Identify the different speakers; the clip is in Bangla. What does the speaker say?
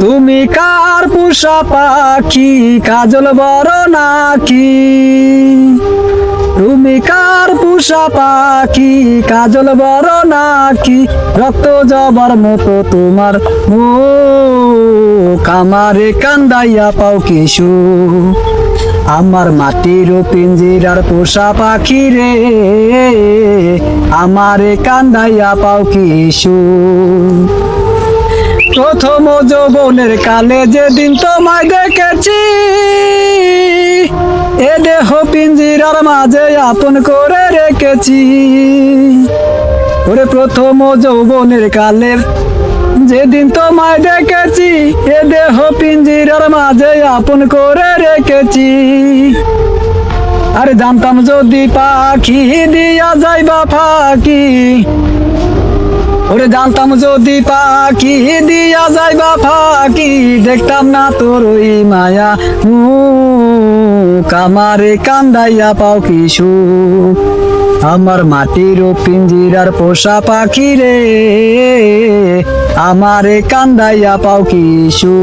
Speaker 1: তুমি কার পোষা পাখি কাজল বড় নাকি? তুমি কার পোষা পাখি কাজল বড় নাকি? রক্ত জবার মতো তোমার মুখ, আমারে কান্দাইয়া পাও কিশু। আমার মাটির পিঞ্জিরার পোষা পাখি রে, আমারে কান্দাইয়া পাও কিশু। প্রথম যৌবনের কালে যেদিন তোমায় দেখেছি, এ দেহ পিঞ্জিরার মাঝে আপন করে রেখেছি। ওরে প্রথম যৌবনের কালে যেদিন তোমায় দেখেছি, এ দেহ পিঞ্জিরার মাঝে আপন করে রেখেছি। আরে জানতাম যদি পাখি দিয়া যাইবা ফাঁকি, ওরে জানতাম যদি পাখি দিয়া যাইবা ফাঁকি, দেখতাম না তোর ওই মায়া মুখ, আমারে কান্দাইয়া পাও কিশু। আমার মাটির পিঞ্জিরার পোষা পাখি রে, আমারে কান্দাইয়া পাও কিশু।